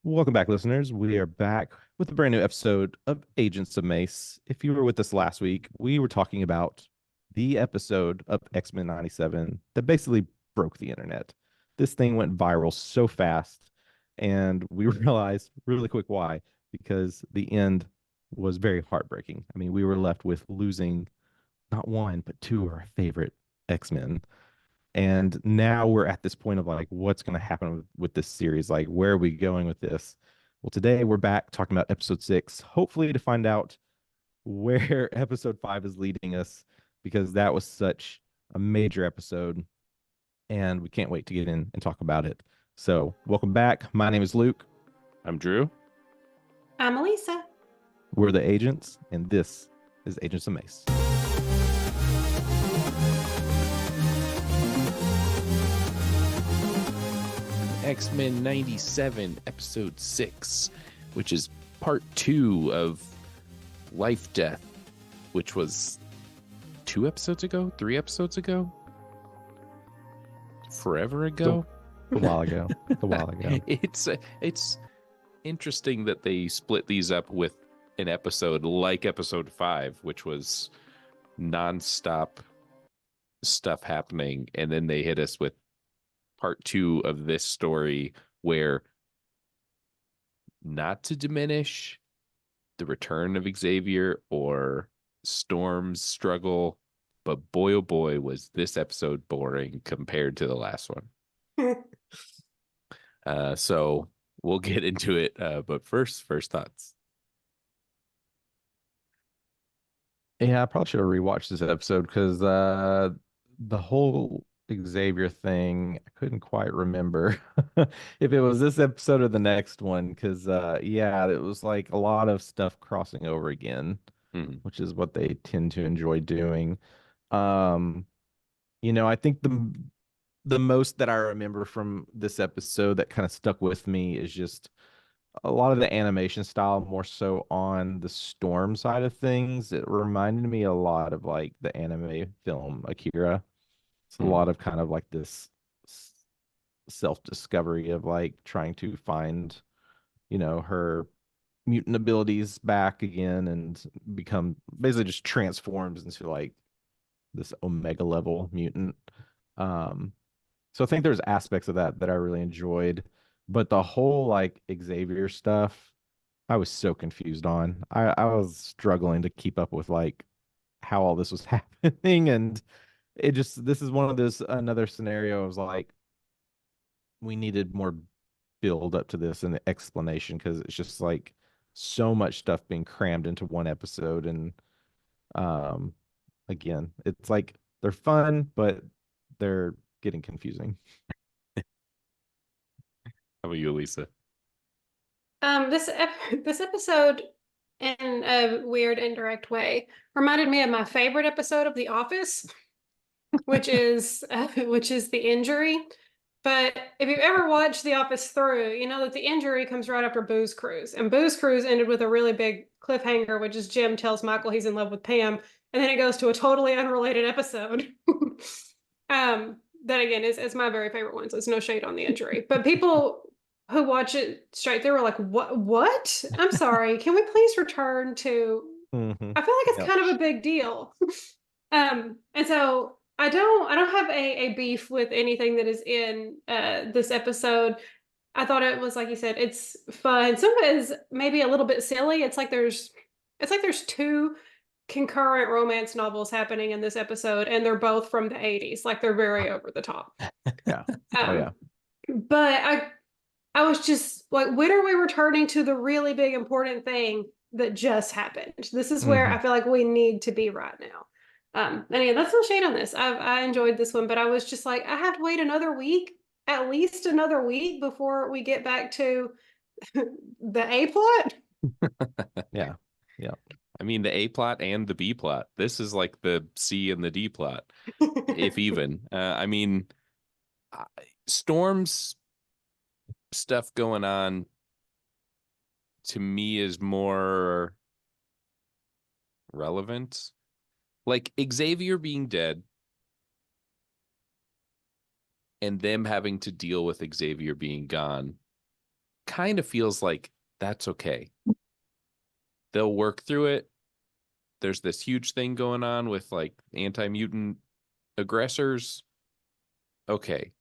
Welcome back, listeners. We are back with a brand new episode of Agents of Mace. If you were with us last week, we were talking about the episode of X-Men 97 that basically broke the internet. This thing went viral so fast, and we realized really quick why, because the end was very heartbreaking. I mean, we were left with losing not one, but two of our favorite X-Men. And now we're at this point of like, what's going to happen with this series? Like, where are we going with this? Well, today we're back talking about episode 6, hopefully to find out where episode 5 is leading us, because that was such a major episode and we can't wait to get in and talk about it. So, welcome back. My name is Luke. I'm Drew. I'm Elisa. We're the agents, and this is Agents of Mace. X-Men 97, episode 6, which is part 2 of Life Death, which was 2 episodes ago, 3 episodes ago, forever ago. A while ago. A while ago. It's interesting that they split these up with an episode like episode 5, which was nonstop stuff happening, and then they hit us with part 2 of this story, where, not to diminish the return of Xavier or Storm's struggle, but boy, oh boy, was this episode boring compared to the last one. So we'll get into it. But first thoughts. Yeah, I probably should have rewatched this episode because the whole Xavier thing, I couldn't quite remember if it was this episode or the next one. Because yeah, it was like a lot of stuff crossing over again, which is what they tend to enjoy doing. Um, I think the most that I remember from this episode that kind of stuck with me is just a lot of the animation style, more so on the Storm side of things. It reminded me a lot of like the anime film Akira. It's a lot of kind of like this self-discovery of like trying to find, her mutant abilities back again and become basically just transforms into like this Omega level mutant. Um, so I think there's aspects of that that I really enjoyed, but the whole like Xavier stuff, I was so confused on. I was struggling to keep up with like how all this was happening, and this is one of those another scenario of like we needed more build up to this and the explanation, because it's just like so much stuff being crammed into one episode. And um again, it's like they're fun, but they're getting confusing. How about you, Lisa? This episode, in a weird indirect way, reminded me of my favorite episode of The Office, which is the injury. But if you've ever watched The Office through, you know that the injury comes right after Booze Cruise, and Booze Cruise ended with a really big cliffhanger, which is Jim tells Michael he's in love with Pam, and then it goes to a totally unrelated episode. That again is my very favorite one, so it's no shade on the injury. But people who watch it straight through are like, what? I'm sorry. Can we please return to Mm-hmm. I feel like it's Yep. kind of a big deal. And so I don't have a beef with anything that is in this episode. I thought it was, like you said, it's fun. Some of it is maybe a little bit silly. It's like there's two concurrent romance novels happening in this episode, and they're both from the 80s. Like they're very over the top. Yeah. Oh yeah. But I was just like, when are we returning to the really big important thing that just happened? This is where Mm-hmm. I feel like we need to be right now. And again, that's no shade on this. I enjoyed this one, but I was just like, I have to wait another week, at least another week, before we get back to the A plot. Yeah. Yeah. I mean, the A plot and the B plot. This is like the C and the D plot, if even. I mean, Storm's stuff going on to me is more relevant. Like Xavier being dead and them having to deal with Xavier being gone kind of feels like that's okay. They'll work through it. There's this huge thing going on with like anti-mutant aggressors. Okay.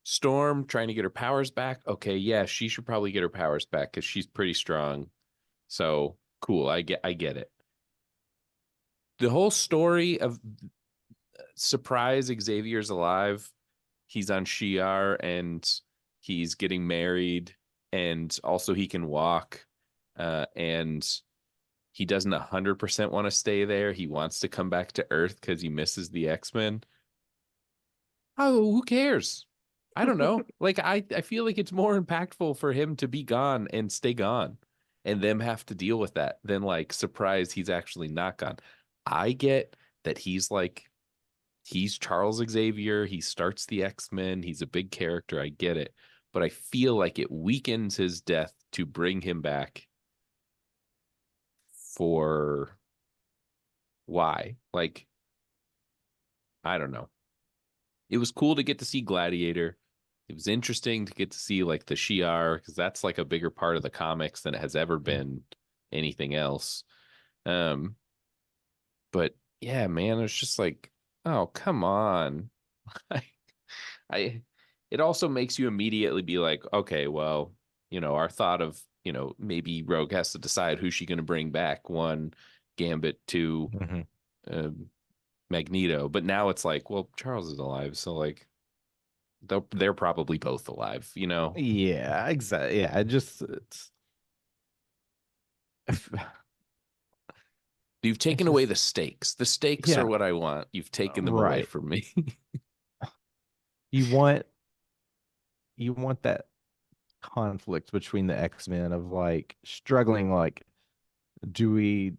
Storm trying to get her powers back. Okay, yeah, she should probably get her powers back because she's pretty strong. So cool. I get it. The whole story of surprise Xavier's alive. He's on Shi'ar and he's getting married, and also he can walk. And he doesn't 100% want to stay there. He wants to come back to Earth because he misses the X-Men. Oh, who cares? I don't know. Like I feel like it's more impactful for him to be gone and stay gone and them have to deal with that than like surprise he's actually not gone. I get that he's Charles Xavier, he starts the X-Men, he's a big character, I get it. But I feel like it weakens his death to bring him back for why? Like, I don't know. It was cool to get to see Gladiator. It was interesting to get to see like the Shi'ar because that's like a bigger part of the comics than it has ever been anything else. Um, but yeah, man, it's just like, oh, come on. I, I, it also makes you immediately be like, okay, well, our thought of, maybe Rogue has to decide who's she going to bring back. One, Gambit, two, Mhm. Magneto. But now it's like, well, Charles is alive, so like they're probably both alive, Yeah, exactly. Yeah, it's You've it's taken away just the stakes. The stakes are yeah, what I want. You've taken them away right. from me. You want that conflict between the X-Men of like struggling like do we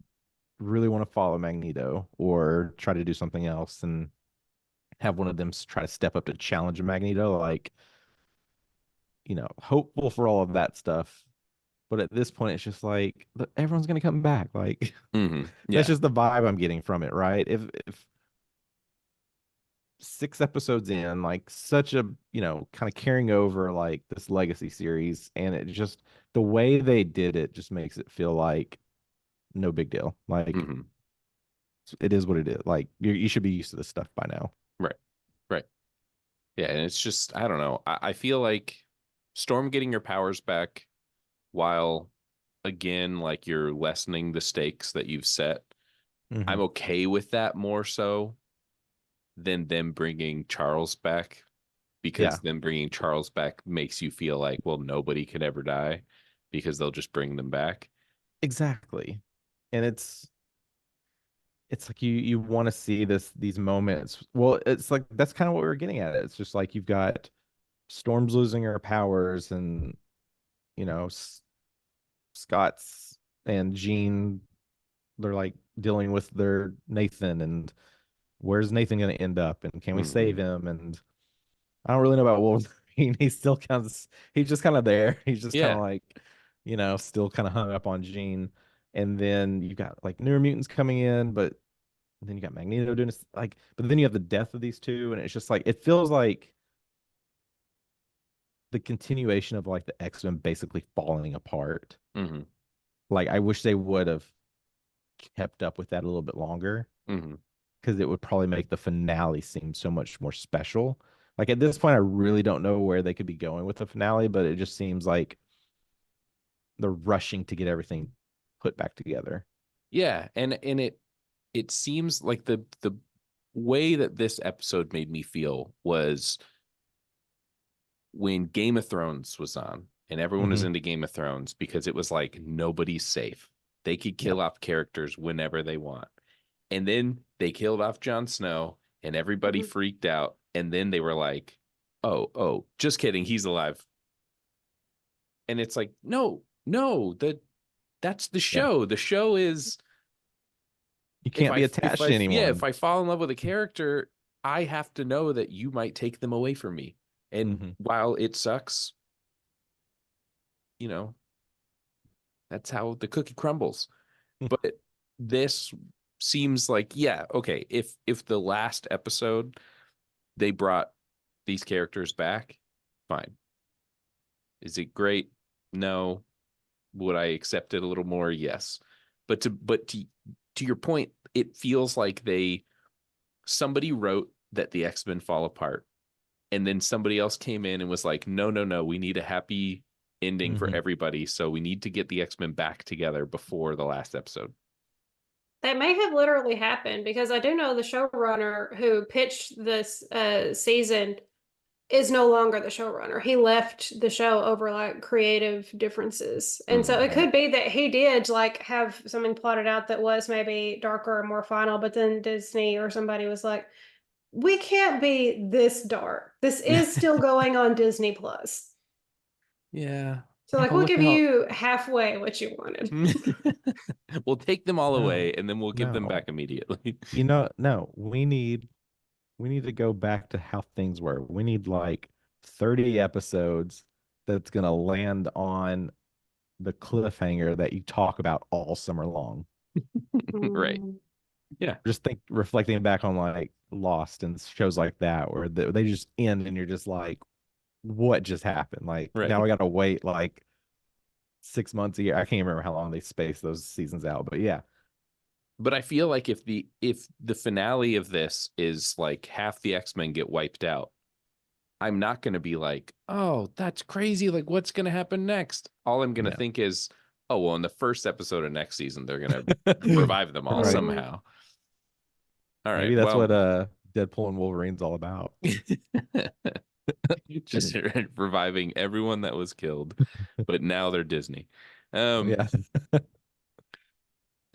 really want to follow Magneto or try to do something else and have one of them try to step up to challenge Magneto like hopeful for all of that stuff. But at this point, it's just like everyone's gonna come back. Like that's Yeah. just the vibe I'm getting from it, right? If 6 episodes in, like such a kind of carrying over like this legacy series, and it just the way they did it just makes it feel like no big deal. Like hmm it is what it is. Like you should be used to this stuff by now. Right. Right. Yeah. And it's just, I don't know. I feel like Storm getting her powers back while, again, like you're lessening the stakes that you've set. I'm Hmm. okay with that more so than them bringing Charles back, because Yeah, them bringing Charles back makes you feel like, well, nobody can ever die because they'll just bring them back. exactly. And it's like you want to see these moments. Well, it's like that's kind of what we were getting at. It's just like you've got Storm's losing her powers, and you know Scott's and Jean, they're like dealing with their Nathan, and where's Nathan going to end up, and can we save hmm him? And I don't really know about Wolverine. He's just kind of there. He's just kind of Yeah. like, still kind of hung up on Jean. And then you got like newer mutants coming in, but then you got Magneto doing this, like, but then you have the death of these two, and it's just like it feels like the continuation of like the X-Men basically falling apart. hmm Like I wish they would have kept up with that a little bit longer hmm because it would probably make the finale seem so much more special. Like at this point, I really don't know where they could be going with the finale, but it just seems like they're rushing to get everything put back together. Yeah. And it seems like the way that this episode made me feel was when Game of Thrones was on and everyone was Hmm. into Game of Thrones, because it was like nobody's safe. They could Yeah. kill off characters whenever they want. And then they killed off Jon Snow and everybody Mhm. freaked out. And then they were like, oh, just kidding. He's alive. And it's like, no, that's the Yeah. show. The show is, You can't be attached to if anyone. I fall in love with a character, I have to know that you might take them away from me. And Hmm. while it sucks, you know, that's how the cookie crumbles. But this seems like, yeah, okay, if the last episode they brought these characters back, fine. Is it great? No. Would I accept it a little more? Yes. But to your point, it feels like somebody wrote that the X-Men fall apart, and then somebody else came in and was like, no, no, no, we need a happy ending for everybody, so we need to get the X-Men back together before the last episode. That may have literally happened because I do know the showrunner who pitched this season is no longer the showrunner. He left the show over like creative differences. And so it could be that he did like have something plotted out that was maybe darker or more final, but then Disney or somebody was like, we can't be this dark. This is still going on Disney Plus. Yeah. So like we'll give you halfway what you wanted. We'll take them all away and then we'll give them No. back immediately. No, we need to go back to how things were. We need like 30 episodes that's gonna land on the cliffhanger that you talk about all summer long. Right. Yeah. Just reflecting back on like Lost and shows like that where they just end and you're just like, what just happened? Like Right. now we gotta wait like 6 months a year. I can't remember how long they spaced those seasons out, but yeah. But I feel like if the finale of this is like half the X-Men get wiped out, I'm not going to be like, oh, that's crazy. Like, what's going to happen next? All I'm going to think is, oh, well, in the first episode of next season, they're going to revive them all somehow. All right. Maybe that's what Deadpool and Wolverine's all about. Just reviving everyone that was killed, but now they're Disney. Yeah.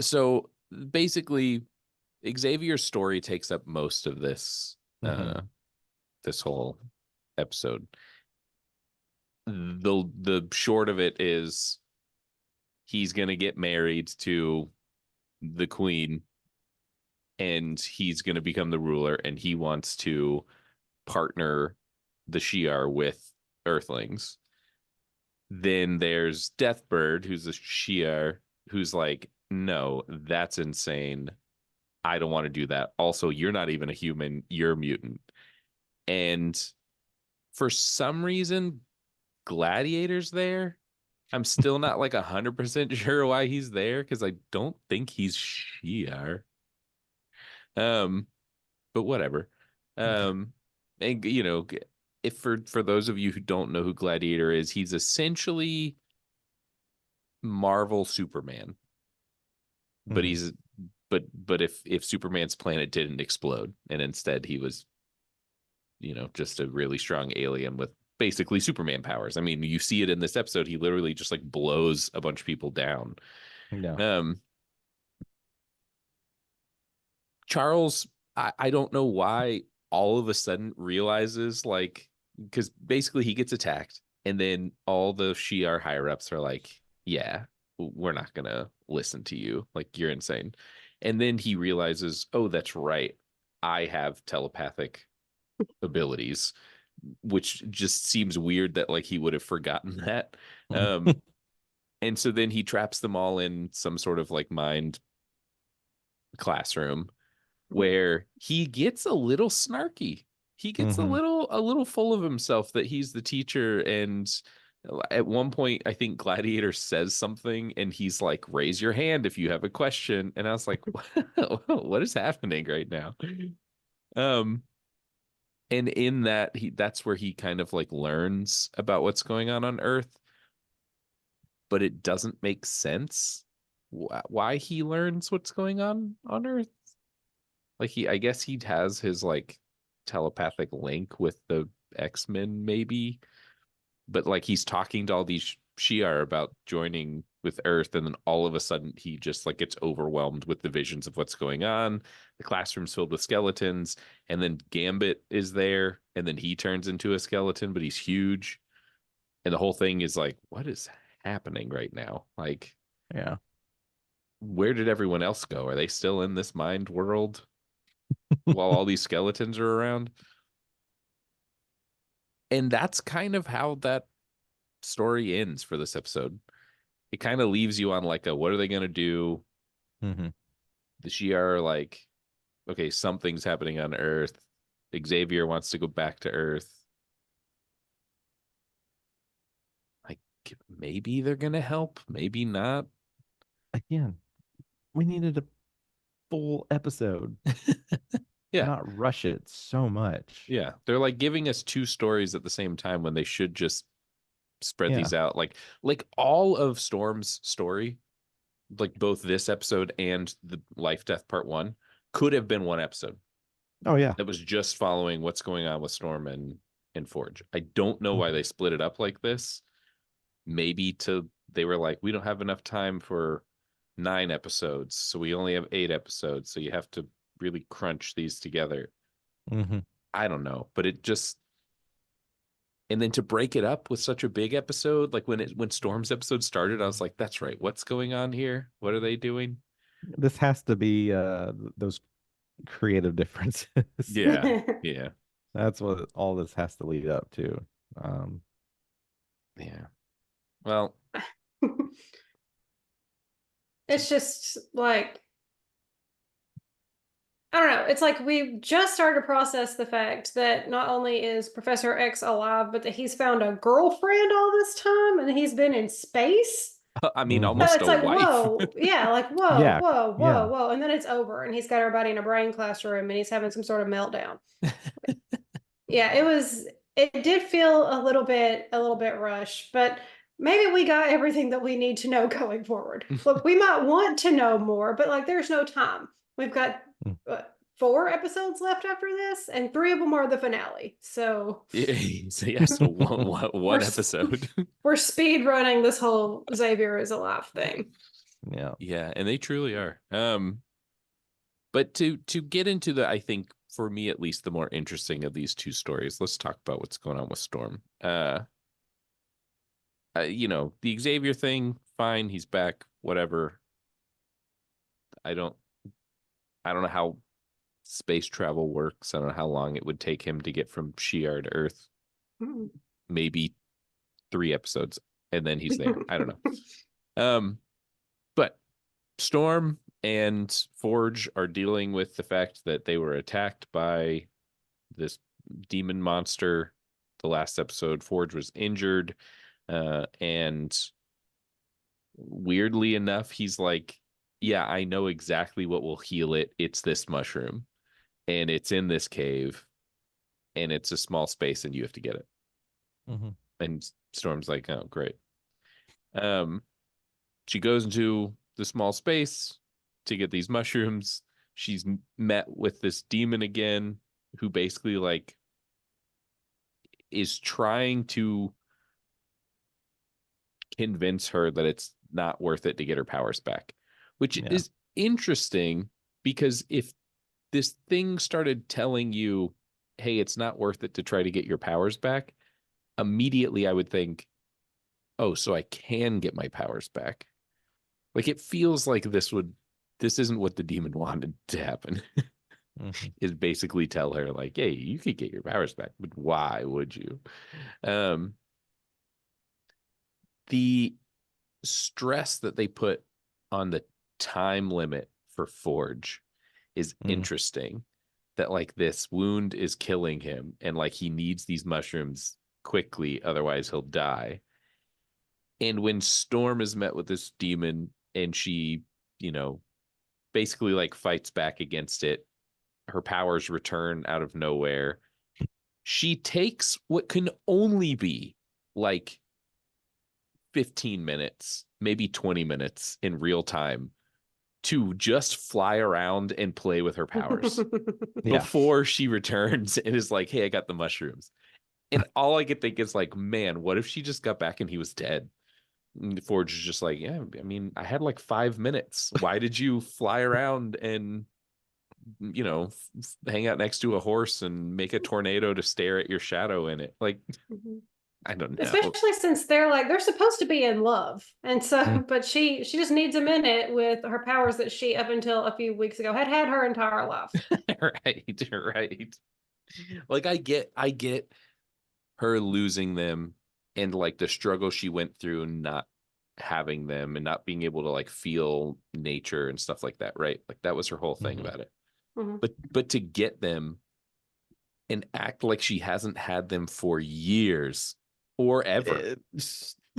So basically, Xavier's story takes up most of this this whole episode. The short of it is he's gonna get married to the queen and he's gonna become the ruler, and he wants to partner the Shi'ar with Earthlings. Then there's Deathbird, who's a Shi'ar, who's like, no, that's insane. I don't want to do that. Also, you're not even a human, you're a mutant. And for some reason, Gladiator's there. I'm still not like 100% sure why he's there because I don't think he's Shi'ar. But whatever. And you know, if for those of you who don't know who Gladiator is, he's essentially Marvel Superman. But he's but if Superman's planet didn't explode and instead he was, you know, just a really strong alien with basically Superman powers. I mean, you see it in this episode. He literally just like blows a bunch of people down. Yeah. Charles, I don't know why all of a sudden realizes, like, because basically he gets attacked and then all the Shi'ar higher ups are like, yeah, we're not gonna listen to you, like you're insane. And then he realizes, oh, that's right, I have telepathic abilities, which just seems weird that like he would have forgotten that. And so then he traps them all in some sort of like mind classroom where he gets a little snarky. He gets a little full of himself that he's the teacher. And at one point, I think Gladiator says something and he's like, raise your hand if you have a question. And I was like, what is happening right now? And in that, that's where he kind of like learns about what's going on Earth, but it doesn't make sense why he learns what's going on Earth. Like I guess he has his like telepathic link with the X-Men maybe, but like he's talking to all these Shi'ar about joining with Earth, and then all of a sudden he just like gets overwhelmed with the visions of what's going on. The classroom's filled with skeletons, and then Gambit is there, and then he turns into a skeleton, but he's huge. And the whole thing is like, what is happening right now? Like, yeah. Where did everyone else go? Are they still in this mind world while all these skeletons are around? And that's kind of how that story ends for this episode. It kind of leaves you on like a, what are they going to do? The Shi'ar are like, okay, something's happening on Earth. Xavier wants to go back to Earth. maybe they're gonna help, maybe not. Again, we needed a full episode, Yeah. not rush it so much. Yeah. They're like giving us two stories at the same time when they should just spread Yeah. these out. Like all of Storm's story, like both this episode and the Life Death Part 1, could have been one episode Oh yeah. that was just following what's going on with Storm and Forge. I don't know why they split it up like this. Maybe they were like, we don't have enough time for 9 episodes, so we only have 8 episodes, so you have to really crunch these together. Mm-hmm. I don't know, but it just, and then to break it up with such a big episode, like when Storm's episode started, I was like, that's right, what's going on here? What are they doing? This has to be those creative differences. Yeah. Yeah. That's what all this has to lead up to. Yeah. Well, It's just like, I don't know. It's like we just started to process the fact that not only is Professor X alive, but that he's found a girlfriend all this time and he's been in space. I mean, Mhm. almost It's a like, wife. whoa, yeah, like, whoa, Yeah, whoa, whoa, yeah. whoa. And then it's over and he's got everybody in a brain classroom and he's having some sort of meltdown. Yeah, it did feel a little bit rushed, but maybe we got everything that we need to know going forward. Look, we might want to know more, but like there's no time. We've got Mm. 4 episodes left after this, and 3 of them are the finale. So So one We're episode. we're speed running this whole Xavier is alive thing. Yeah. Yeah, and they truly are. But to get into the, I think for me at least, the more interesting of these two stories, let's talk about what's going on with Storm. The Xavier thing, fine, he's back, whatever. I don't know how space travel works. I don't know how long it would take him to get from Shi'ar to Earth. Maybe 3 episodes, and then he's there. I don't know. But Storm and Forge are dealing with the fact that they were attacked by this demon monster. The last episode, Forge was injured, and weirdly enough, he's like, yeah, I know exactly what will heal it. It's this mushroom, and it's in this cave, and it's a small space, and you have to get it. Mm-hmm. And Storm's like, oh, great. She goes into the small space to get these mushrooms. She's met with this demon again, who basically like is trying to convince her that it's not worth it to get her powers back, which is interesting, because if this thing started telling you, hey, it's not worth it to try to get your powers back, immediately I would think, oh, so I can get my powers back. Like, it feels like this isn't what the demon wanted to happen. Mm-hmm. Is basically tell her like, hey, you could get your powers back, but why would you? The stress that they put on the time limit for Forge is interesting. That like this wound is killing him, and like he needs these mushrooms quickly, otherwise he'll die. And when Storm is met with this demon and she, basically like fights back against it, her powers return out of nowhere. She takes what can only be like 15 minutes, maybe 20 minutes in real time to just fly around and play with her powers before she returns and is like, hey, I got the mushrooms. And all I could think is like, man, what if she just got back and he was dead? And Forge is just like, yeah, I mean, I had like 5 minutes. Why did you fly around and, hang out next to a horse and make a tornado to stare at your shadow in it? Like, I don't know. Especially since they're supposed to be in love. And so, but she just needs a minute with her powers that she, up until a few weeks ago, had her entire life. Right. Like, I get her losing them and like the struggle she went through and not having them and not being able to like feel nature and stuff like that, right? Like that was her whole thing about it. But to get them and act like she hasn't had them for years or ever.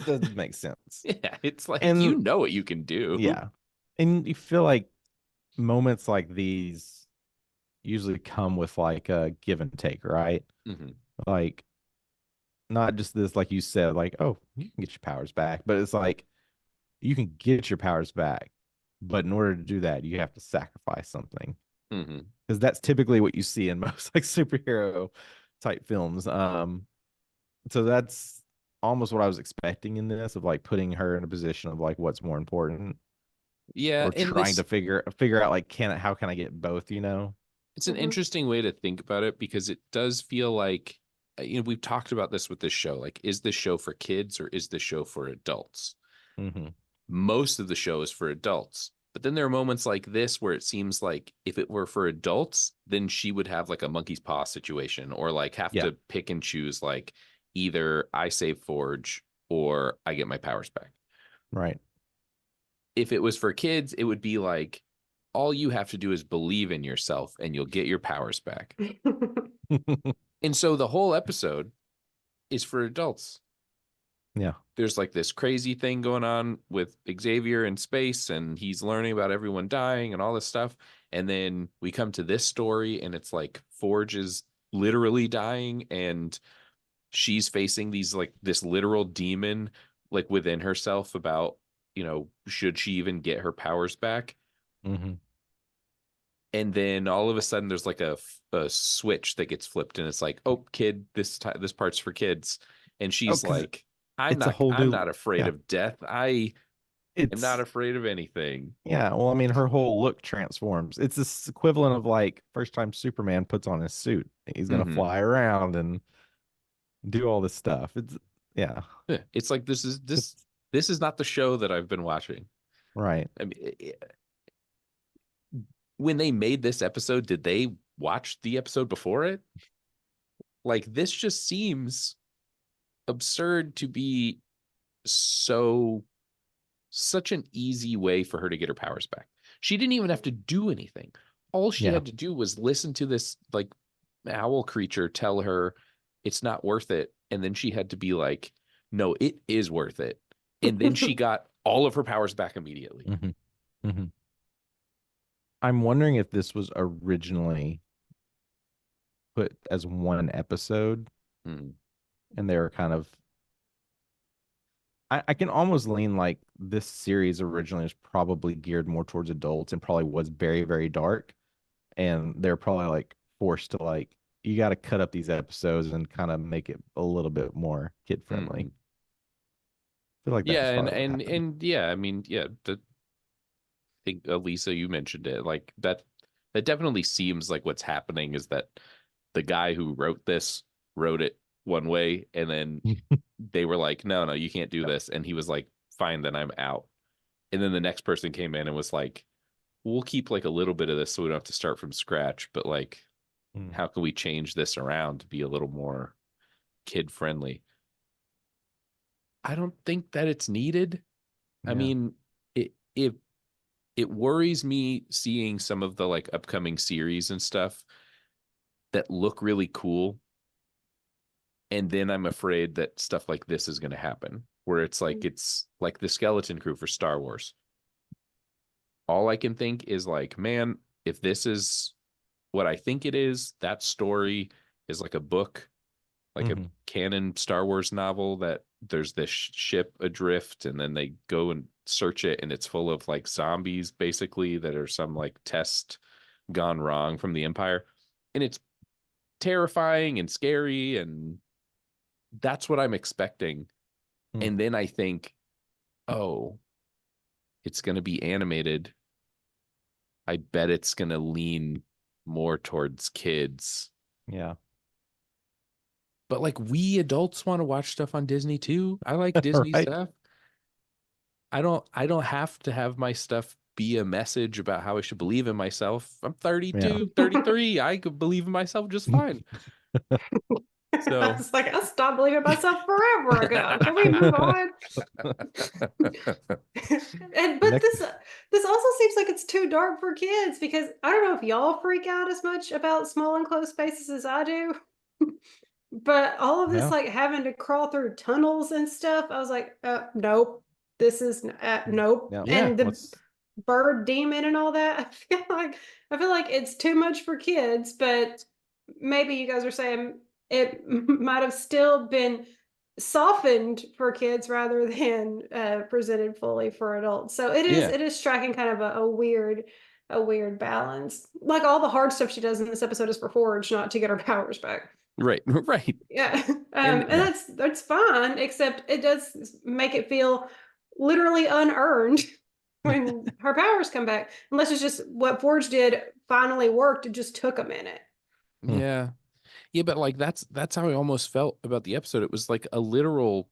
doesn't make sense. Yeah, it's like And you know what you can do. yeah, and you feel like moments like these usually come with like a give and take, right? Hmm. Like not just this, like you said, like, oh, you can get your powers back, but it's like you can get your powers back, but in order to do that, you have to sacrifice something. Hmm. Because that's typically what you see in most like superhero type films. So that's almost what I was expecting in this, of like putting her in a position of like what's more important, Yeah, or and trying this to figure out like how can I get both, you know? it's an Mhm. interesting way to think about it because it does feel like we've talked about this with this show. Like, is this show for kids or is this show for adults? Hmm. Most of the show is for adults. But then there are moments like this where it seems like if it were for adults, then she would have like a monkey's paw situation or like have Yeah, to pick and choose like either I save Forge or I get my powers back. right. If it was for kids, it would be like all you have to do is believe in yourself and you'll get your powers back. And so the whole episode is for adults. Yeah. There's like this crazy thing going on with Xavier in space, and he's learning about everyone dying and all this stuff. And then we come to this story, and it's like Forge is literally dying, and she's facing these like this literal demon like within herself about, should she even get her powers back? Hmm. And then all of a sudden there's like a switch that gets flipped and it's like, oh kid, this part's for kids. And Oh, she's because like, i'm it's a not whole i'm new, not afraid yeah. of death. I am not It's afraid of anything. Yeah. Well, I mean, her whole look transforms. It's this equivalent of like first time Superman puts on his suit. He's gonna Hmm. fly around and do all this stuff. It's yeah. Yeah, it's like this is this It's this is not the show that I've been watching. right. I mean, when they made this episode, did they watch the episode before it? Like this just seems absurd to be so such an easy way for her to get her powers back. She didn't even have to do anything. All she Yeah. had to do was listen to this like owl creature tell her it's not worth it. And then she had to be like, no, it is worth it. And then she got all of her powers back immediately. Hmm. Hmm. I'm wondering if this was originally put as one episode Hmm. and they were kind of I can almost lean like this series originally was probably geared more towards adults and probably was very, very dark. And they're probably like forced to like, you got to cut up these episodes and kind of make it a little bit more kid friendly. Hmm. I feel like that was Yeah, and probably what and happened. and yeah, I mean, yeah, I think Elisa, you mentioned it. Like that definitely seems like what's happening is that the guy who wrote this wrote it one way, and then they were like, no, you can't do Yep. this. And he was like, fine, then I'm out. And then the next person came in and was like, we'll keep like a little bit of this so we don't have to start from scratch. But like, Mm. how can we change this around to be a little more kid friendly? I don't think that it's needed. I Yeah. mean, it worries me seeing some of the like upcoming series and stuff that look really cool. And then I'm afraid that stuff like this is going to happen, where it's like the Skeleton Crew for Star Wars. All I can think is like, man, if this is what I think it is, that story is like a book, like a Hmm. canon Star Wars novel that there's this ship adrift and then they go and search it and it's full of like zombies basically that are some like test gone wrong from the Empire. And it's terrifying and scary and that's what I'm expecting. Mm. And then I think, oh, it's going to be animated. I bet it's going to lean more towards kids. Yeah. But like we adults want to watch stuff on Disney too. I like Disney Right. stuff. I don't have to have my stuff be a message about how I should believe in myself. I'm Yeah. 32, 33. I could believe in myself just fine. I So was like, I stopped believing myself forever ago. Can we move on? And but Next. this also seems like it's too dark for kids because I don't know if y'all freak out as much about small enclosed spaces as I do. But all of this, Yeah. like having to crawl through tunnels and stuff, I was like, nope, this is nope. Yeah. Yeah. And the What's bird demon and all that, I feel like it's too much for kids, but maybe you guys are saying it might have still been softened for kids rather than presented fully for adults. So Yeah. it is striking kind of a weird balance. Like all the hard stuff she does in this episode is for Forge, not to get her powers back. Right. Right. Yeah. And And that's fine, except it does make it feel literally unearned when her powers come back. Unless it's just what Forge did finally worked. It just took a minute. yeah. Yeah, but like that's how I almost felt about the episode. It was like a literal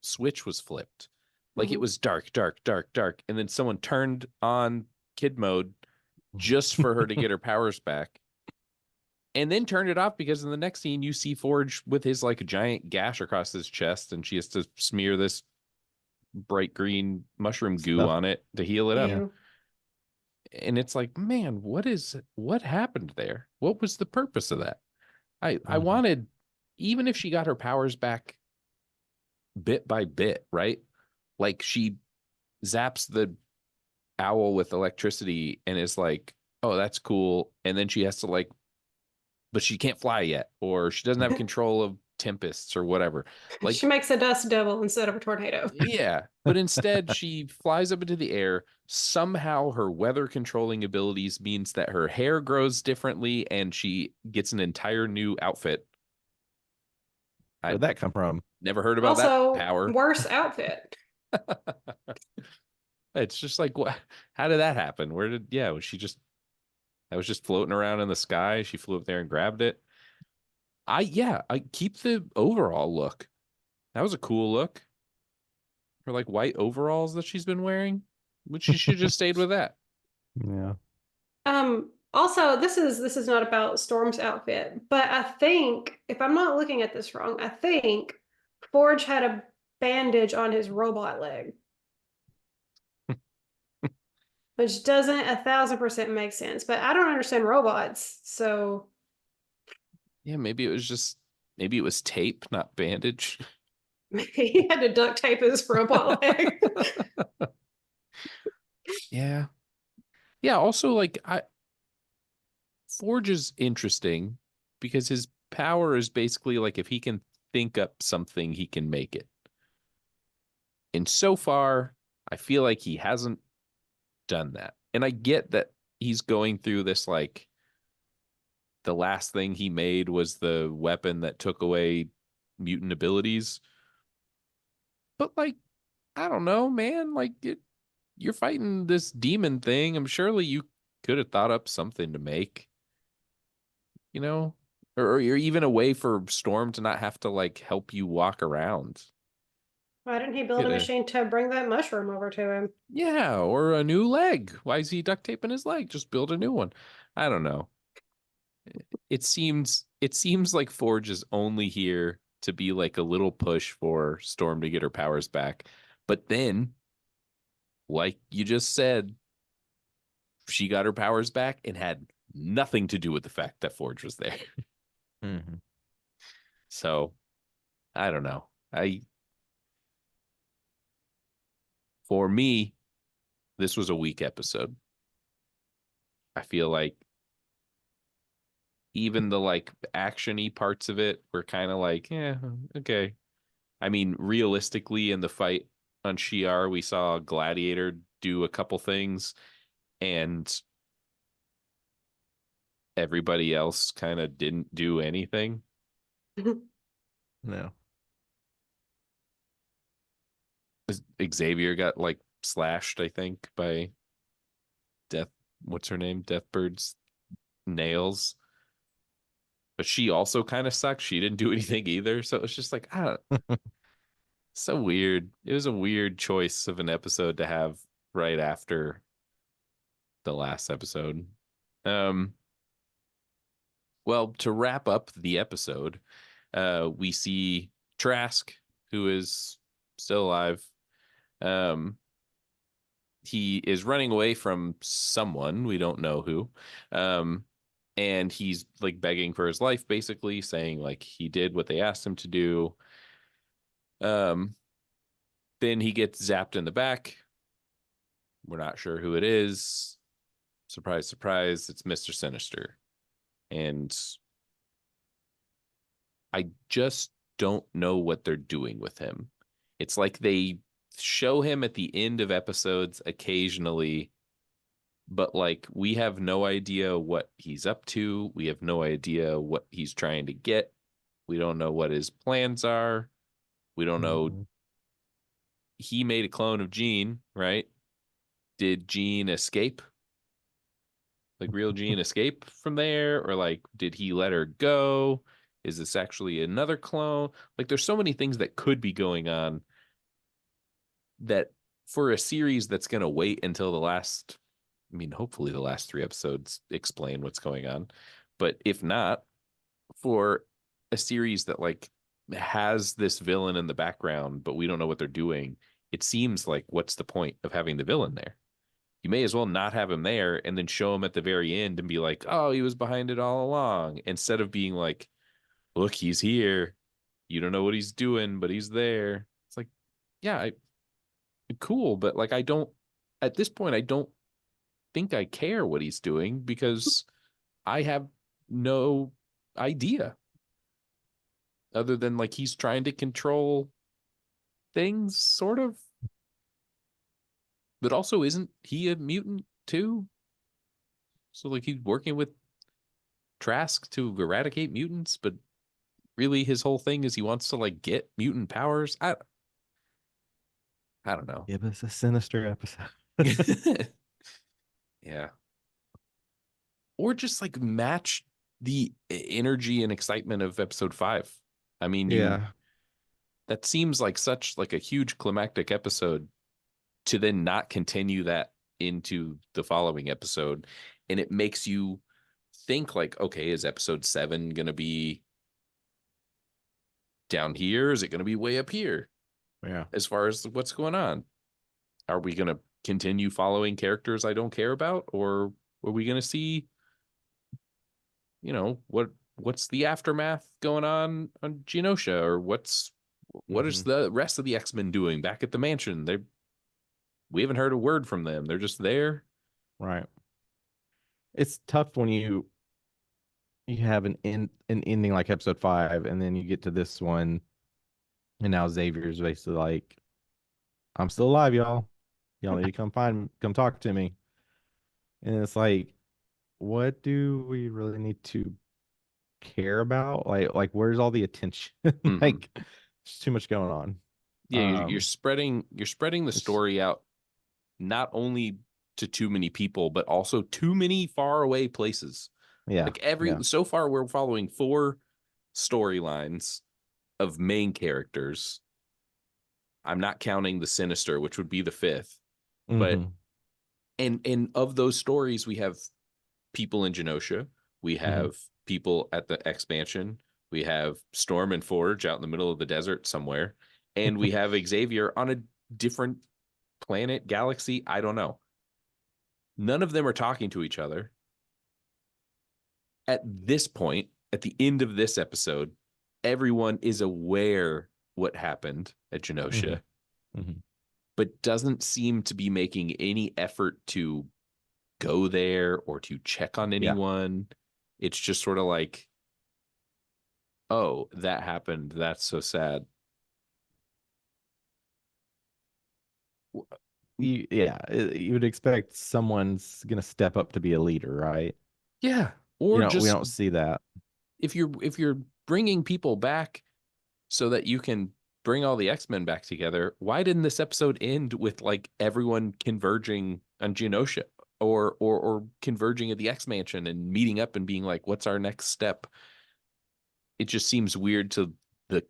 switch was flipped. Like it Mhm. was dark, dark, dark, dark, and then someone turned on kid mode just for her to get her powers back. And then turned it off because in the next scene you see Forge with his like giant gash across his chest and she has to smear this bright green mushroom goo stuff? on it to heal it up. You. And it's like, man, what happened there? What was the purpose of that? I Mhm. wanted, even if she got her powers back bit by bit, right? Like she zaps the owl with electricity and is like, oh, that's cool. And then she has to like, but she can't fly yet, or she doesn't have control of tempests or whatever. She Like, makes a dust devil instead of a tornado. yeah. But instead, she flies up into the air. Somehow, her weather controlling abilities means that her hair grows differently and she gets an entire new outfit. I Where'd that come from? never heard about that Also, power. worse outfit. It's just like, what? How did that happen? Where did, yeah, was she just, that was just floating around in the sky. She flew up there and grabbed it. Yeah, I keep the overall look. That was a cool look. Her like white overalls that she's been wearing, which she should just stayed with that. Yeah. Also, this is not about Storm's outfit, but I think if I'm not looking at this wrong, I think Forge had a bandage on his robot leg, which doesn't 1,000% make sense. But I don't understand robots, so Yeah, maybe it was tape, not bandage. maybe he had to duct tape his robot leg. Yeah. Yeah, also like Forge is interesting because his power is basically like if he can think up something, he can make it. And so far, I feel like he hasn't done that. And I get that he's going through this like the last thing he made was the weapon that took away mutant abilities. But like, I don't know, man. Like you're fighting this demon thing. I'm surely you could have thought up something to make, you know? Or you're even a way for Storm to not have to like help you walk around. Why didn't he build a Coulda- machine to bring that mushroom over to him? Yeah, or a new leg. Why is he duct taping his leg? Just build a new one. I don't know. It seems like Forge is only here to be like a little push for Storm to get her powers back. But then, like you just said, she got her powers back and had nothing to do with the fact that Forge was there. Mhm. So I don't know. For me, this was a weak episode. I feel like even the like actiony parts of it were kind of like, yeah, okay. I mean, realistically, in the fight on Shi'ar, we saw Gladiator do a couple things, and everybody else kind of didn't do anything. No. Xavier got like slashed, I think, by Death. What's her name? Deathbird's nails. But she also kind of sucked. She didn't do anything either. So it's just like, so weird. It was a weird choice of an episode to have right after the last episode. Um, well, to wrap up the episode, we see Trask, who is still alive. Um, he is running away from someone. We don't know who. Um, and he's like begging for his life, basically saying like he did what they asked him to do. Um, then he gets zapped in the back. We're not sure who it is. Surprise, surprise, it's Mr. Sinister. And I just don't know what they're doing with him. It's like they show him at the end of episodes occasionally, but like we have no idea what he's up to. We have no idea what he's trying to get. We don't know what his plans are. We don't know. Mhm. He made a clone of Jean, right? Did Jean escape? Like real Jean escape from there? Or like did he let her go? Is this actually another clone? Like there's so many things that could be going on that for a series that's going to wait until the last, I mean, hopefully the last 3 episodes explain what's going on. But if not, for a series that like has this villain in the background, but we don't know what they're doing, it seems like what's the point of having the villain there? You may as well not have him there and then show him at the very end and be like, oh, he was behind it all along, instead of being like, look, he's here. You don't know what he's doing, but he's there. It's like, yeah, cool, but like I don't at this point I don't think I care what he's doing because I have no idea other than like he's trying to control things sort of, but also isn't he a mutant too? So like he's working with Trask to eradicate mutants, but really his whole thing is he wants to like get mutant powers. I don't know. Give us a Sinister episode. Yeah. Or just like match the energy and excitement of episode 5. I mean, you Yeah. that seems like such like a huge climactic episode to then not continue that into the following episode, and it makes you think like, okay, is episode 7 going to be down here? Is it going to be way up here Yeah. as far as what's going on? Are we going to continue following characters I don't care about, or are we going to see, what's the aftermath going on Genosha, or what is Hmm. the rest of the X-Men doing back at the mansion? We haven't heard a word from them. They're just there. Right. It's tough when you have an ending like episode 5, and then you get to this one, and now Xavier's basically like, I'm still alive, y'all. Y'all need to come talk to me. And it's like, what do we really need to care about? Like where's all the attention? Mm-hmm. Like, there's too much going on. Yeah, you're spreading the It's story out not only to too many people, but also too many far away places. yeah, Like yeah. so far, we're following 4 storylines of main characters. I'm not counting the Sinister, which would be the 5th. But Hmm. and of those stories, we have people in Genosha, we Hmm. have people at the expansion, we have Storm and Forge out in the middle of the desert somewhere, and we have Xavier on a different planet, galaxy. I don't know. None of them are talking to each other. At this point, at the end of this episode, everyone is aware what happened at Hmm. Genosha, Hmm. but doesn't seem to be making any effort to go there or to check on Yeah. anyone. It's just sort of like, oh, that happened. That's so sad. You would expect someone's gonna step up to be a leader, right? Yeah. Or We just don't see that. if you're bringing people back so that you can bring all the X-Men back together, why didn't this episode end with like everyone converging on Genosha, or converging at the X Mansion and meeting up and being like, what's our next step? It just seems weird to the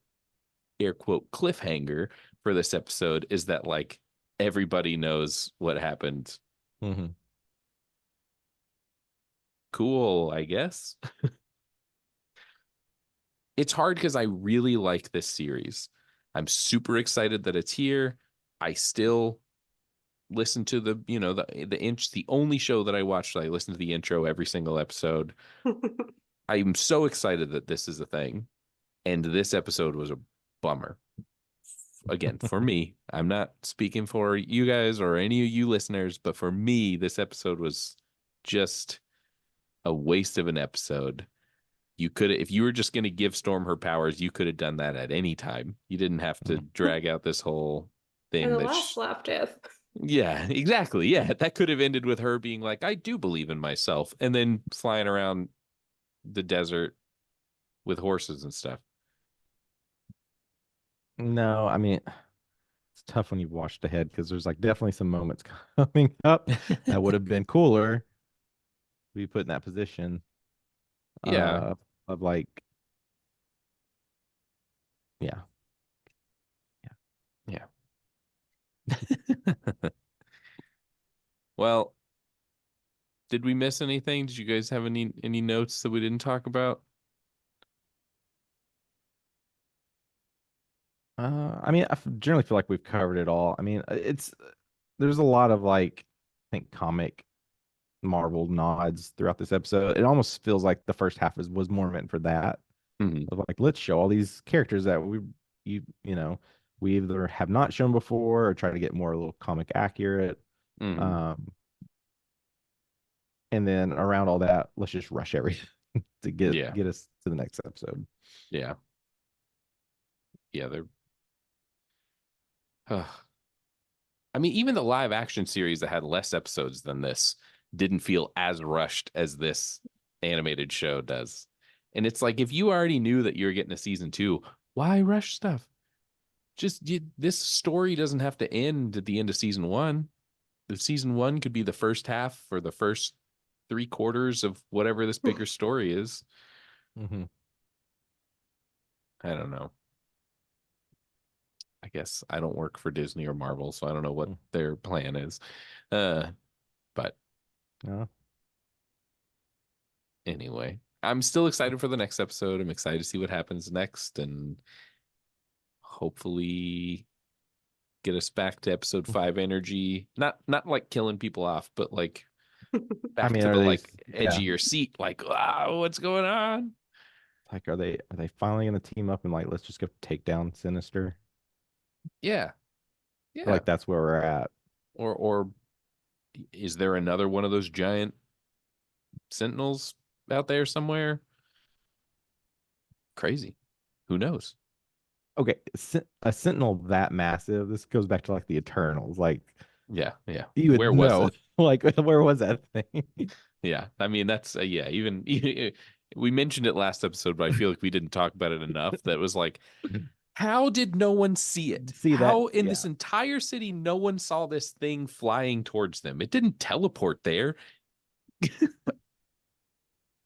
air quote cliffhanger for this episode is that like everybody knows what happened. Hmm. Cool, I guess. It's hard because I really like this series. I'm super excited that it's here. I still listened to the the only show that I watched. I listened to the intro every single episode. I'm so excited that this is a thing, and this episode was a bummer. Again, for me, I'm not speaking for you guys or any of you listeners, but for me, this episode was just a waste of an episode. You could, if you were just going to give Storm her powers, you could have done that at any time. You didn't have to drag out this whole And thing the last slap death. yeah, exactly. Yeah, that could have ended with her being like, I do believe in myself, and then flying around the desert with horses and stuff. No, I mean, it's tough when you've watched ahead because there's like definitely some moments coming up that would have been cooler to be put in that position Yeah, of like, yeah, yeah. Well, did we miss anything? Did you guys have any notes that we didn't talk about? I mean, generally feel like we've covered it all. I mean, it's there's a lot of like, I think comic Marvel nods throughout this episode. It almost feels like the first half was more meant for that. Mm-hmm. Of like, let's show all these characters that we either have not shown before or try to get more a little comic accurate. Mm-hmm. Um, and then around all that, let's just rush everything to Yeah, get us to the next episode. yeah, yeah. They're. I mean, even the live action series that had less episodes than this didn't feel as rushed as this animated show does. And it's like, if you already knew that you're getting a season two, why rush stuff? This story doesn't have to end at the end of season one. The season one could be the first half or the first 3/4 of whatever this bigger story is. Mm-hmm. I don't know. I guess I don't work for Disney or Marvel, so I don't know what their plan is. But Yeah. anyway, I'm still excited for the next episode. I'm excited to see what happens next and hopefully get us back to episode 5 energy. Not like killing people off, but like I back mean, to are the they? like edge Yeah. of your seat, like, wow, what's going on? Like, are they finally going to team up and like let's just go take down Sinister? Yeah. I feel Yeah. like that's where we're at. Or is there another one of those giant sentinels out there somewhere? Crazy. Who knows? Okay, a Sentinel that massive. This goes back to like the Eternals. Like Yeah, yeah. you would Where was know. it? Like where was that thing? Yeah. I mean, that's yeah, even we mentioned it last episode, but I feel like we didn't talk about it enough. That was like, how did no one see it? See that? How in Yeah. this entire city no one saw this thing flying towards them? It didn't teleport there.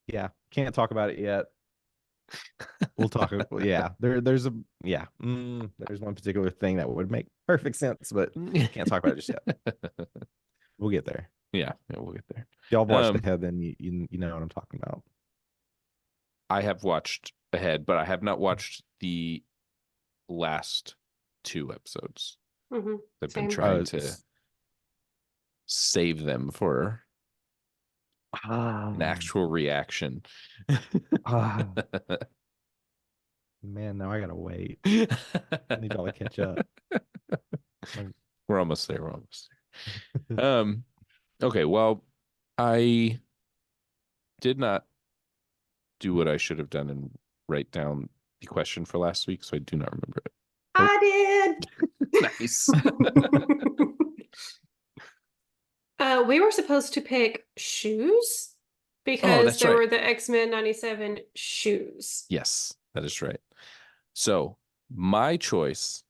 Yeah. Can't talk about it yet. We'll talk. Yeah. There's a yeah. There's one particular thing that would make perfect sense, but can't talk about it just yet. We'll get there. Yeah, we'll get there. If y'all watched ahead, then you know what I'm talking about. I have watched ahead, but I have not watched the last 2 episodes. Mm-hmm. I've been Same. trying to save them for an actual reaction. Man, now I gotta wait. I need y'all to catch up. We're almost there. We're almost there. Okay, well, I did not do what I should have done and write down the question for last week, so I do not remember it. I did. Nice. We were supposed to pick shoes because that's there right. were the X-Men 97 shoes. Yes, that is right. So my choice,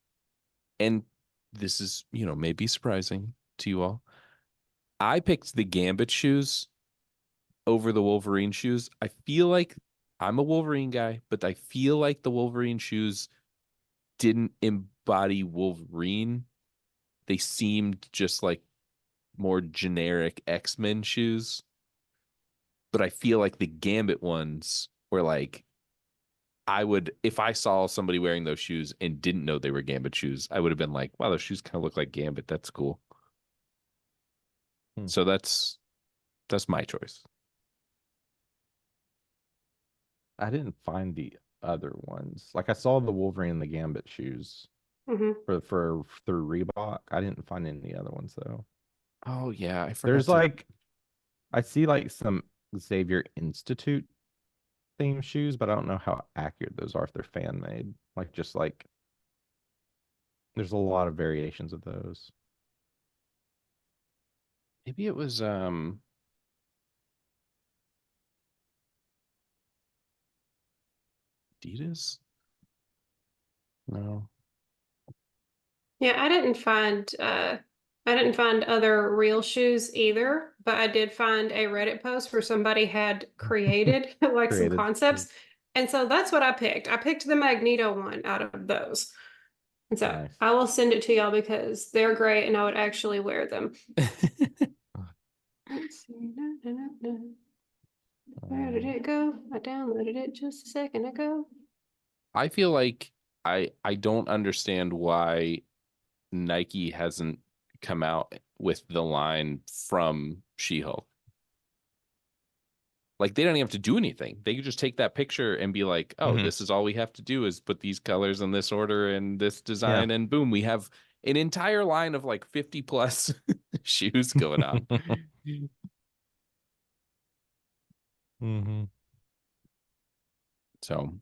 and this is, maybe surprising to you all. I picked the Gambit shoes over the Wolverine shoes. I feel like I'm a Wolverine guy, but I feel like the Wolverine shoes didn't embody Wolverine. They seemed just like more generic X-Men shoes. But I feel like the Gambit ones were like, if I saw somebody wearing those shoes and didn't know they were Gambit shoes, I would have been like, wow, those shoes kind of look like Gambit. That's cool. So that's my choice. I didn't find the other ones. Like I saw the Wolverine and the Gambit shoes Hmm. for through Reebok. I didn't find any other ones though. Oh yeah, I forgot There's to. like I see like some Xavier Institute theme shoes, but I don't know how accurate those are if they're fan made. Like just like there's a lot of variations of those. Maybe it was Adidas. No. Yeah, I didn't find other real shoes either, but I did find a Reddit post where somebody had created like some Created. concepts. And so that's what I picked. I picked the Magneto one out of those. And so Nice. I will send it to y'all because they're great and I would actually wear them. Let's see. Where did it go? I downloaded it just a second ago. I feel like I don't understand why Nike hasn't come out with the line from She-Hulk. Like they don't even have to do anything. They could just take that picture and be like, "Oh, Mhm. this is all we have to do is put these colors in this order and this Yeah. design, and boom, we have an entire line of like 50 plus shoes going on." Hmm. So,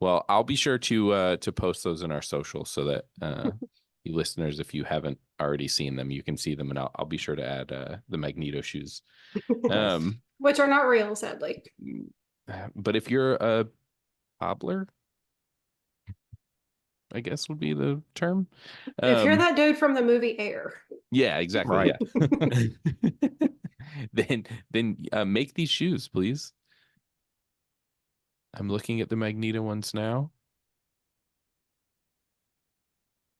well, I'll be sure to post those in our social so that you listeners, if you haven't already seen them, you can see them, and I'll be sure to add the Magneto shoes. Um, Which are not real, sadly. but if you're a cobbler, I guess would be the term. If you're that dude from the movie Air. Yeah, exactly. Right. Yeah. then make these shoes, please. I'm looking at the Magneto ones now.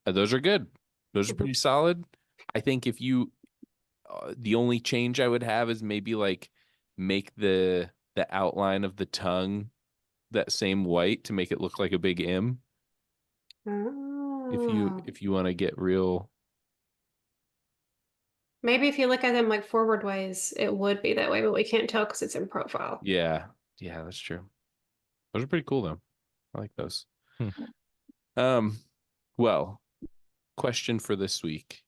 Those are good. Those are pretty solid. I think if you, the only change I would have is maybe like make the outline of the tongue that same white to make it look like a big M. Oh. If you want to get real, Maybe if you look at them like forward ways, it would be that way, but we can't tell because it's in profile. yeah, that's true. Those are pretty cool though. I like those. Hmm. Well, question for this week.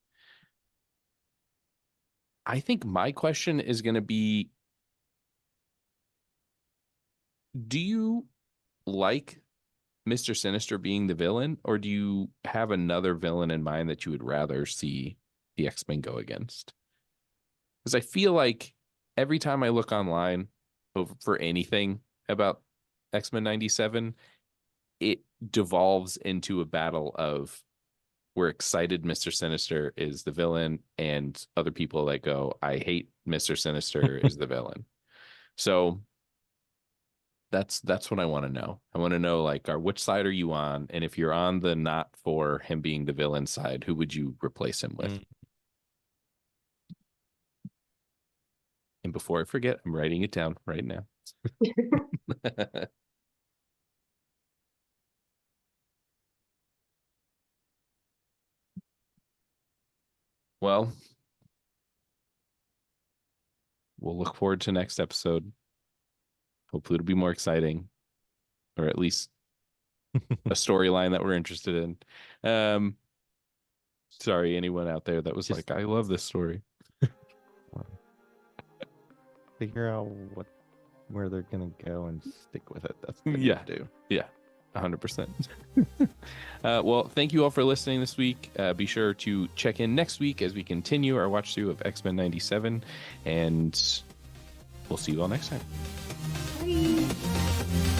I think my question is going to be, do you like Mr. Sinister being the villain, or do you have another villain in mind that you would rather see the X-Men go against? Because I feel like every time I look online for anything about X-Men 97, it devolves into a battle of we're excited Mr. Sinister is the villain, and other people that go, I hate Mr. Sinister is the villain. So that's what I want to know. I want to know like, which side are you on? And if you're on the not for him being the villain side, who would you replace him with? Mm. And before I forget, I'm writing it down right now. Well, we'll look forward to next episode. Hopefully it'll be more exciting, or at least a storyline that we're interested in. Sorry, anyone out there that was Just- like, I love this story. Figure out where they're gonna go and stick with it. That's what they Yeah. need to do. Yeah, 100%. Well, thank you all for listening this week. Be sure to check in next week as we continue our watch through of X-Men 97, and we'll see you all next time. Bye.